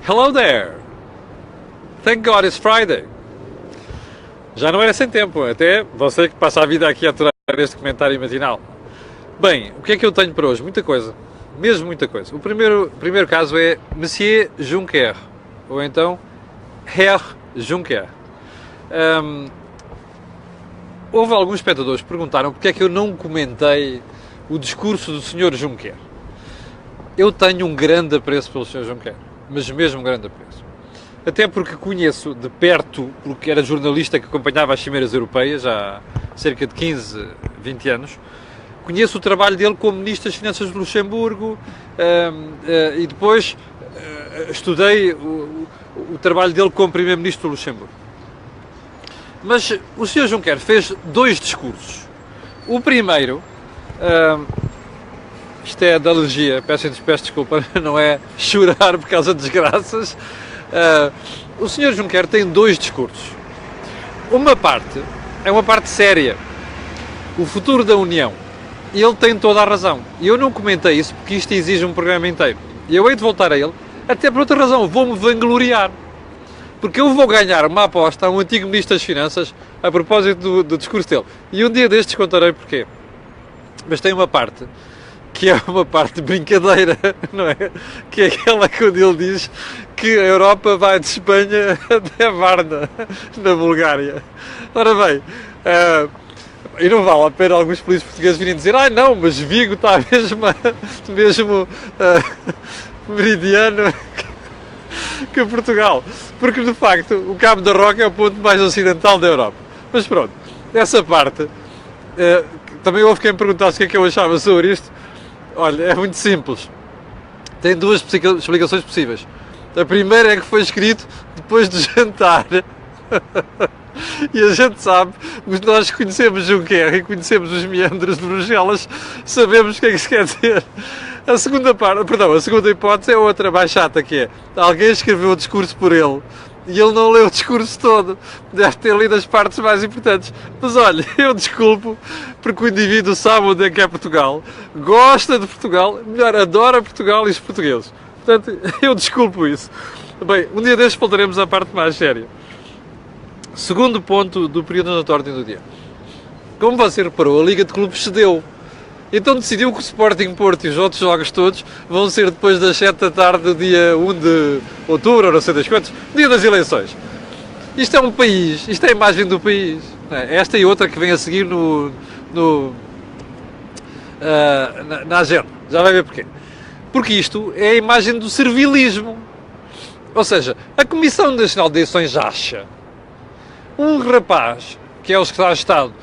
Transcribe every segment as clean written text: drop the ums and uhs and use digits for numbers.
Hello there! Thank God it's Friday! Já não era sem tempo, até você que passa a vida aqui a aturar este comentário matinal. Bem, o que é que eu tenho para hoje? Muita coisa. Mesmo muita coisa. O primeiro caso é Monsieur Juncker, ou então Herr Juncker. Houve alguns espectadores que perguntaram porque é que eu não comentei o discurso do Sr. Juncker. Eu tenho um grande apreço pelo Sr. Juncker, mas mesmo um grande apreço. Até porque conheço de perto, porque era jornalista que acompanhava as cimeiras europeias há cerca de 15, 20 anos, conheço o trabalho dele como Ministro das Finanças de Luxemburgo e depois estudei o trabalho dele como Primeiro-Ministro de Luxemburgo. Mas o Sr. Juncker fez dois discursos. O primeiro, isto é de alergia, peço desculpa, não é chorar por causa de desgraças. O Sr. Juncker tem dois discursos. Uma parte é uma parte séria, o futuro da União. E ele tem toda a razão. E eu não comentei isso porque isto exige um programa inteiro. E eu hei de voltar a ele, até por outra razão, vou-me vangloriar. Porque eu vou ganhar uma aposta a um antigo Ministro das Finanças a propósito do discurso dele. E um dia destes contarei porquê. Mas tem uma parte que é uma parte de brincadeira, não é? Que é aquela quando ele diz que a Europa vai de Espanha até Varna, na Bulgária. Ora bem, e não vale a pena alguns políticos portugueses virem dizer não, mas Vigo está mesmo meridiano que Portugal. Porque, de facto, o Cabo da Roca é o ponto mais ocidental da Europa. Mas pronto, essa parte, também houve quem perguntasse o que é que eu achava sobre isto. Olha, é muito simples. Tem duas explicações possíveis. A primeira é que foi escrito depois de jantar. E a gente sabe, nós conhecemos Juncker e conhecemos os meandros de Bruxelas, sabemos o que é que isso quer dizer. A segunda hipótese é outra mais chata, que é alguém escreveu o discurso por ele e ele não leu o discurso todo, deve ter lido as partes mais importantes. Mas olha, eu desculpo, porque o indivíduo sabe onde é que é Portugal, gosta de Portugal, melhor, adora Portugal e os portugueses. Portanto, eu desculpo isso. Bem, um dia destes voltaremos à parte mais séria. Segundo ponto do período da ordem do dia. Como você reparou, a Liga de Clubes cedeu. Então decidiu que o Sporting Porto e os outros jogos todos vão ser depois das 7 da tarde do dia 1 de outubro, ou não sei das quantas, dia das eleições. Isto é um país, isto é a imagem do país. Esta e outra que vem a seguir na agenda. Já vai ver porquê. Porque isto é a imagem do servilismo. Ou seja, a Comissão Nacional de Eleições acha, um rapaz, que é o secretário de Estado,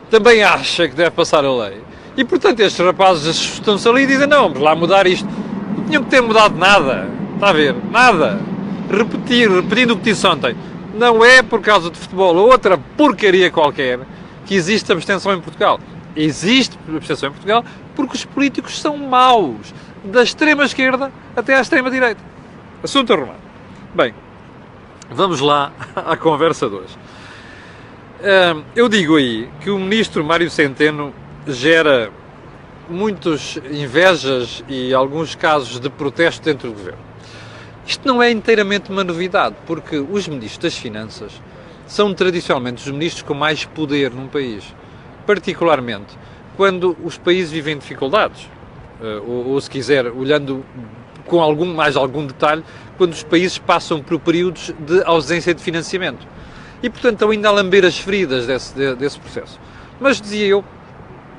também acha que deve passar a lei. E, portanto, estes rapazes assustam-se ali e dizem, não, vamos lá mudar isto. Não tinham que ter mudado nada. Está a ver? Nada. Repetindo o que disse ontem. Não é por causa de futebol ou outra porcaria qualquer que existe abstenção em Portugal. Existe abstenção em Portugal porque os políticos são maus. Da extrema esquerda até à extrema direita. Assunto arrumado. Bem, vamos lá à conversa de hoje. Eu digo aí que o ministro Mário Centeno gera muitas invejas e alguns casos de protesto dentro do governo. Isto não é inteiramente uma novidade, porque os ministros das Finanças são tradicionalmente os ministros com mais poder num país, particularmente quando os países vivem dificuldades, ou se quiser, olhando com mais algum detalhe, quando os países passam por períodos de ausência de financiamento. E, portanto, estão ainda a lamber as feridas desse processo. Mas, dizia eu,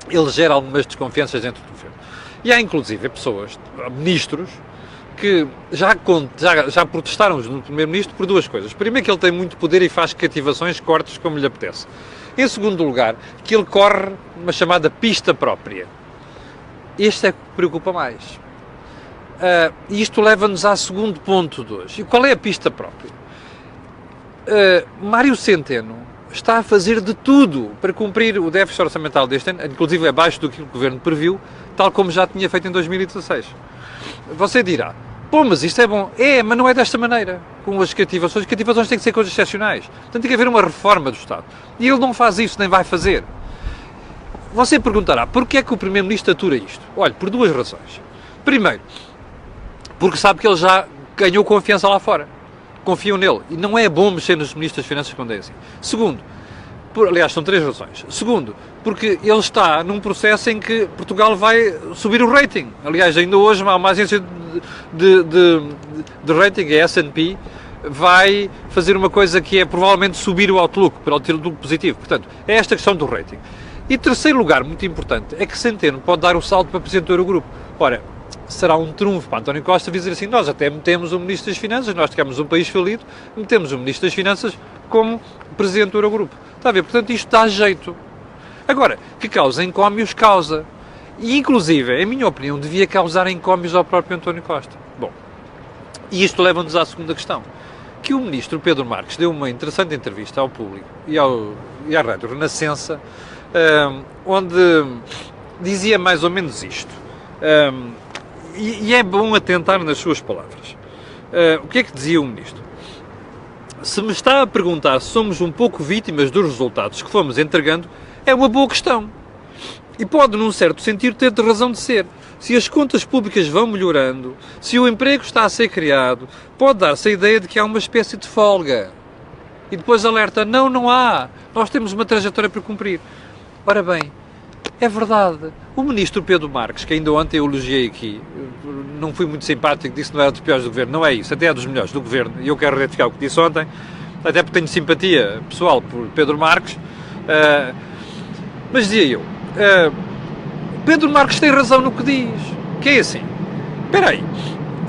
ele gera algumas desconfianças dentro do governo. E há, inclusive, pessoas, ministros, que já protestaram no primeiro-ministro por duas coisas. Primeiro, que ele tem muito poder e faz cativações, cortes, como lhe apetece. Em segundo lugar, que ele corre uma chamada pista própria. Este é que preocupa mais. E isto leva-nos ao segundo ponto de hoje. E qual é a pista própria? Mário Centeno está a fazer de tudo para cumprir o déficit orçamental deste ano, inclusive abaixo do que o Governo previu, tal como já tinha feito em 2016. Você dirá, mas isto é bom. Mas não é desta maneira, com as cativações. As cativações têm que ser coisas excepcionais. Portanto, tem que haver uma reforma do Estado. E ele não faz isso, nem vai fazer. Você perguntará, porquê é que o Primeiro-Ministro atura isto? Olha, por duas razões. Primeiro, porque sabe que ele já ganhou confiança lá fora. Confiam nele. E não é bom mexer nos ministros das Finanças quando é assim. Segundo, aliás, são 3 razões. Segundo, porque ele está num processo em que Portugal vai subir o rating. Aliás, ainda hoje uma agência de rating, a S&P, vai fazer uma coisa que é provavelmente subir o outlook, para o outlook positivo. Portanto, é esta questão do rating. E terceiro lugar, muito importante, é que Centeno pode dar o salto para Presidente do Eurogrupo. Ora, será um trunfo para António Costa dizer assim, nós até metemos o Ministro das Finanças, nós tivemos um país falido, metemos o Ministro das Finanças como Presidente do Eurogrupo. Está a ver? Portanto, isto dá jeito. Agora, que causa encómios, causa. E, inclusive, em minha opinião, devia causar encómios ao próprio António Costa. Bom, e isto leva-nos à segunda questão. Que o Ministro Pedro Marques deu uma interessante entrevista ao público e à Rádio Renascença, onde dizia mais ou menos isto. E é bom atentar nas suas palavras. O que é que dizia o Ministro? Se me está a perguntar se somos um pouco vítimas dos resultados que fomos entregando, é uma boa questão. E pode, num certo sentido, ter de razão de ser. Se as contas públicas vão melhorando, se o emprego está a ser criado, pode dar-se a ideia de que há uma espécie de folga. E depois alerta, não há. Nós temos uma trajetória para cumprir. Ora bem, é verdade. O Ministro Pedro Marques, que ainda ontem eu elogiei aqui, não fui muito simpático, disse que não era dos piores do Governo. Não é isso, até é dos melhores do Governo. E eu quero retificar o que disse ontem, até porque tenho simpatia pessoal por Pedro Marques. Mas dizia eu, Pedro Marques tem razão no que diz, que é assim, espera aí,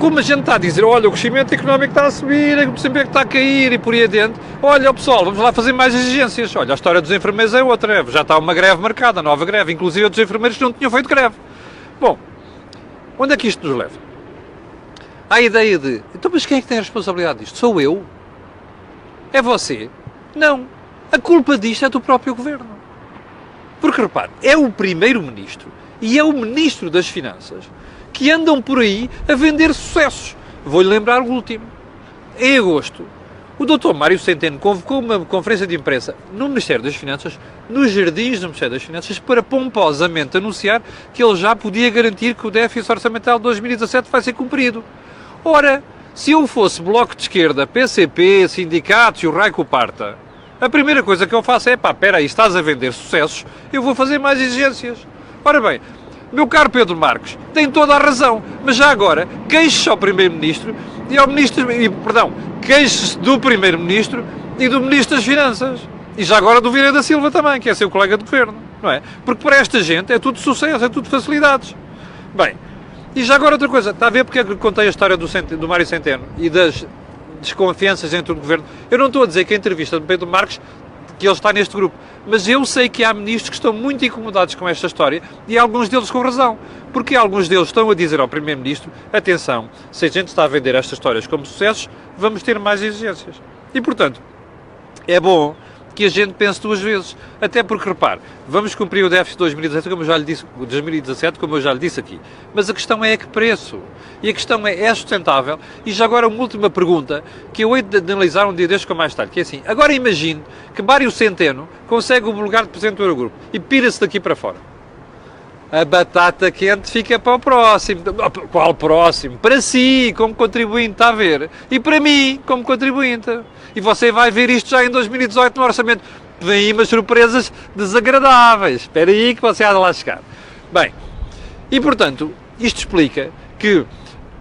como a gente está a dizer, olha, o crescimento económico está a subir, o desemprego está a cair e por aí adiante, olha, pessoal, vamos lá fazer mais exigências. Olha, a história dos enfermeiros é outra, já está uma greve marcada, nova greve, inclusive outros enfermeiros que não tinham feito greve. Bom, onde é que isto nos leva? Há a ideia de, então mas quem é que tem a responsabilidade disto? Sou eu? É você? Não, a culpa disto é do próprio Governo. Porque, repare, é o Primeiro-Ministro e é o Ministro das Finanças que andam por aí a vender sucessos. Vou-lhe lembrar o último. Em agosto, o Dr. Mário Centeno convocou uma conferência de imprensa no Ministério das Finanças, nos jardins do Ministério das Finanças, para pomposamente anunciar que ele já podia garantir que o déficit orçamental de 2017 vai ser cumprido. Ora, se eu fosse Bloco de Esquerda, PCP, sindicatos e o raio que o parta, a primeira coisa que eu faço é, espera aí, estás a vender sucessos, eu vou fazer mais exigências. Ora bem, meu caro Pedro Marques, tem toda a razão, mas já agora, queixe-se ao Primeiro-Ministro e ao Ministro, queixe-se do Primeiro-Ministro e do Ministro das Finanças. E já agora do Vieira da Silva também, que é seu colega de Governo, não é? Porque para esta gente é tudo sucesso, é tudo facilidades. Bem, e já agora outra coisa, está a ver porque é que contei a história do Mário Centeno e das desconfianças entre o Governo? Eu não estou a dizer que a entrevista de Pedro Marques que ele está neste grupo, mas eu sei que há ministros que estão muito incomodados com esta história e alguns deles com razão, porque alguns deles estão a dizer ao Primeiro-Ministro, atenção, se a gente está a vender estas histórias como sucessos, vamos ter mais exigências. E portanto, é bom que a gente pense 2 vezes, até porque, repare, vamos cumprir o déficit de 2017, como eu já lhe disse aqui, mas a questão é a que preço? E a questão é sustentável? E já agora uma última pergunta, que eu hei de analisar um dia destes com mais tarde, que é assim, agora imagine que Mário Centeno consegue o lugar de Presidente do Eurogrupo e pira-se daqui para fora. A batata quente fica para o próximo. Qual próximo? Para si, como contribuinte, está a ver? E para mim, como contribuinte. E você vai ver isto já em 2018 no orçamento. Vem aí umas surpresas desagradáveis. Espera aí que você há de lá chegar. Bem, e portanto, isto explica que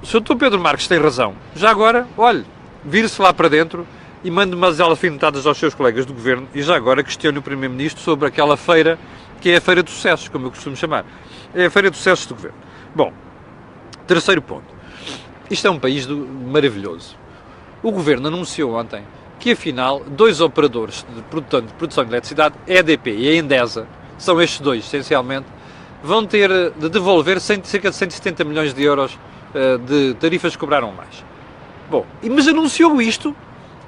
o Sr. Pedro Marques tem razão. Já agora, olhe, vire-se lá para dentro e mande umas alfinetadas aos seus colegas do Governo e já agora questione o Primeiro-Ministro sobre aquela feira que é a Feira de Sucessos, como eu costumo chamar. É a Feira de Sucessos do Governo. Bom, terceiro ponto. Isto é um país maravilhoso. O Governo anunciou ontem que, afinal, 2 operadores de produção de eletricidade, a EDP e a Endesa, são estes 2, essencialmente, vão ter de devolver cerca de 170 milhões de euros de tarifas que cobraram mais. Bom, mas anunciou isto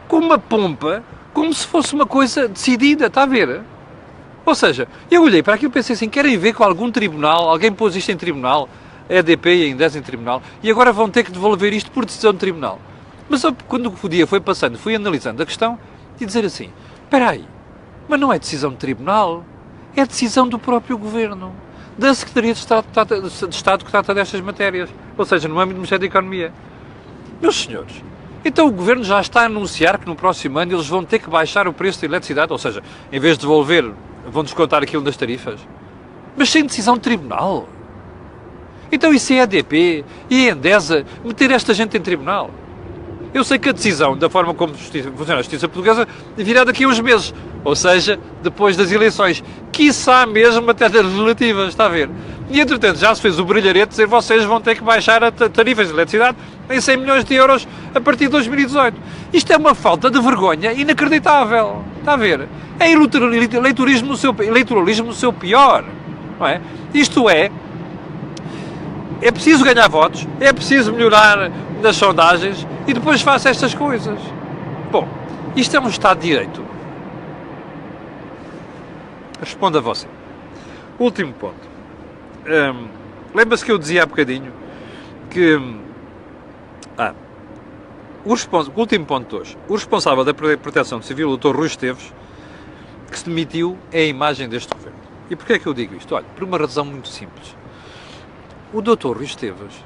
com uma pompa, como se fosse uma coisa decidida, está a ver? Ou seja, eu olhei para aquilo e pensei assim, querem ver com algum tribunal, alguém pôs isto em tribunal, a EDP e a Endesa em tribunal, e agora vão ter que devolver isto por decisão de tribunal. Mas quando o dia foi passando, fui analisando a questão e dizer assim, espera aí, mas não é decisão de tribunal, é decisão do próprio Governo, da Secretaria de Estado que trata destas matérias, ou seja, no âmbito do Ministério da Economia. Meus senhores, então o Governo já está a anunciar que no próximo ano eles vão ter que baixar o preço da eletricidade, ou seja, em vez de devolver, vão descontar aquilo das tarifas. Mas sem decisão de tribunal. Então isso é a EDP e a Endesa meter esta gente em tribunal. Eu sei que a decisão, da forma como funciona a justiça portuguesa, virá daqui a uns meses. Ou seja, depois das eleições. Quiçá mesmo até das legislativas, está a ver? E, entretanto, já se fez o brilharete de dizer vocês vão ter que baixar a tarifas de eletricidade em 100 milhões de euros a partir de 2018. Isto é uma falta de vergonha inacreditável. Está a ver? É eleitoralismo no seu pior. Não é? Isto é preciso ganhar votos, é preciso melhorar nas sondagens e depois faça estas coisas. Bom, isto é um Estado de Direito. Respondo a você. Último ponto. Lembra-se que eu dizia há bocadinho que... o último ponto de hoje. O responsável da Proteção Civil, o Dr. Rui Esteves, que se demitiu, é a imagem deste governo. E porquê é que eu digo isto? Olha, por uma razão muito simples. O Dr. Rui Esteves,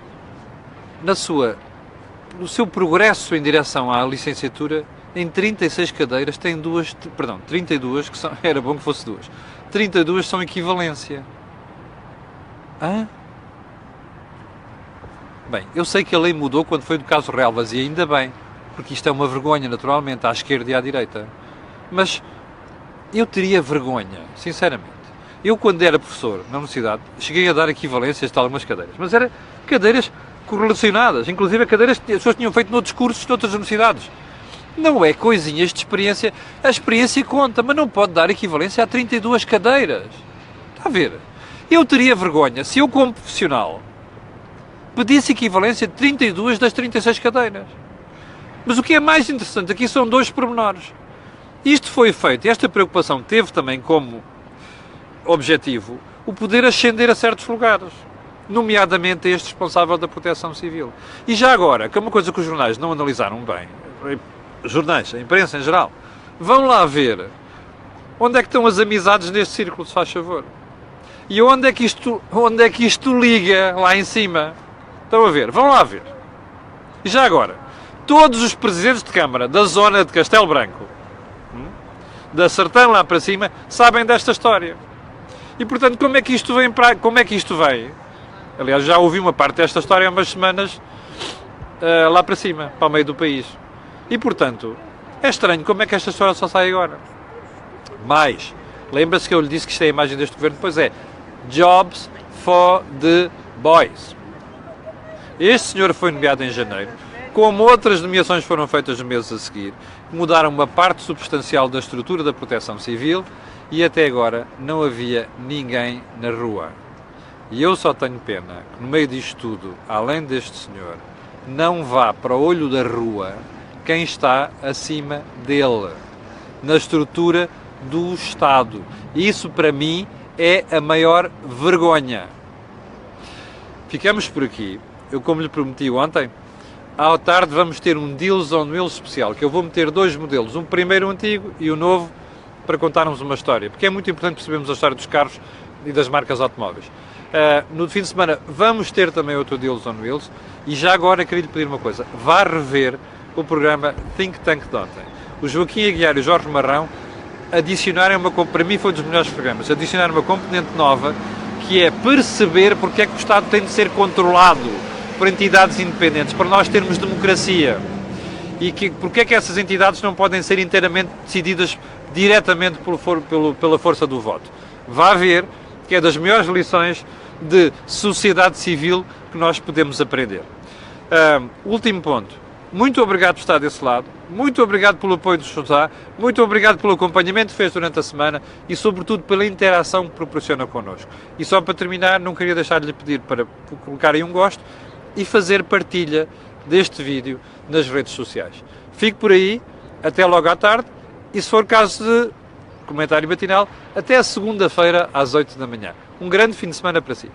no seu progresso em direção à licenciatura, em 36 cadeiras tem 32, que são, era bom que fosse duas, 32 são equivalência. Hã? Bem, eu sei que a lei mudou quando foi do caso Relvas, e ainda bem, porque isto é uma vergonha, naturalmente, à esquerda e à direita. Mas eu teria vergonha, sinceramente. Eu, quando era professor na universidade, cheguei a dar equivalências de algumas cadeiras, mas eram cadeiras correlacionadas, inclusive cadeiras que as pessoas tinham feito noutros cursos de outras universidades. Não é coisinhas de experiência. A experiência conta, mas não pode dar equivalência a 32 cadeiras. Está a ver? Eu teria vergonha se eu, como profissional, pedisse equivalência de 32 das 36 cadeiras. Mas o que é mais interessante aqui são dois pormenores. Isto foi feito, esta preocupação teve também como objetivo o poder ascender a certos lugares, nomeadamente este responsável da Proteção Civil. E já agora, que é uma coisa que os jornais não analisaram bem, jornais, a imprensa em geral, vão lá ver onde é que estão as amizades neste círculo, se faz favor. E onde é que isto liga lá em cima? Estão a ver? Vão lá ver. E já agora, todos os presidentes de Câmara da zona de Castelo Branco, da Sertão lá para cima, sabem desta história. E, portanto, como é que isto vem? Aliás, já ouvi uma parte desta história há umas semanas lá para cima, para o meio do país. E, portanto, é estranho como é que esta história só sai agora. Mas, lembra-se que eu lhe disse que isto é a imagem deste governo? Pois é, Jobs for the Boys. Este senhor foi nomeado em janeiro, como outras nomeações foram feitas nos meses a seguir, mudaram uma parte substancial da estrutura da Proteção Civil e até agora não havia ninguém na rua. E eu só tenho pena que no meio disto tudo, além deste senhor, não vá para o olho da rua quem está acima dele, na estrutura do Estado. Isso para mim é a maior vergonha. Ficamos por aqui. Eu, como lhe prometi ontem, à tarde vamos ter um Deals on Wheels especial, que eu vou meter dois modelos, um primeiro antigo e o novo, para contarmos uma história, porque é muito importante percebermos a história dos carros e das marcas automóveis. No fim de semana vamos ter também outro Deals on Wheels, e já agora queria lhe pedir uma coisa, vá rever o programa Think Tank de ontem. O Joaquim Aguiar e o Jorge Marrão adicionaram para mim foi um dos melhores programas, adicionaram uma componente nova, que é perceber porque é que o Estado tem de ser controlado por entidades independentes, para nós termos democracia. E porque é que essas entidades não podem ser inteiramente decididas diretamente pela força do voto. Vá ver que é das melhores lições de sociedade civil que nós podemos aprender. Último ponto. Muito obrigado por estar desse lado. Muito obrigado pelo apoio do José. Muito obrigado pelo acompanhamento que fez durante a semana e, sobretudo, pela interação que proporciona connosco. E só para terminar, não queria deixar de lhe pedir para colocarem um gosto e fazer partilha deste vídeo nas redes sociais. Fique por aí, até logo à tarde, e se for caso de comentário matinal, até a segunda-feira às 8 da manhã. Um grande fim de semana para si.